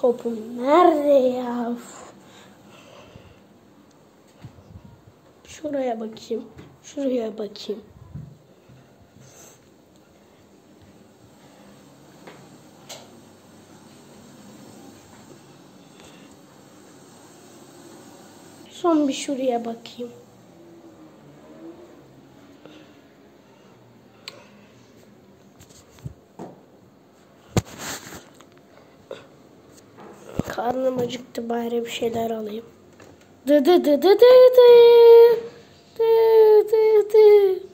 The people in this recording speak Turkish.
Topum nerede ya? Şuraya bakayım. Şuraya bakayım. Son bir şuraya bakayım. Karnım acıktı, bari bir şeyler alayım. Dı dı dı dı dı dı. Dı dı dı.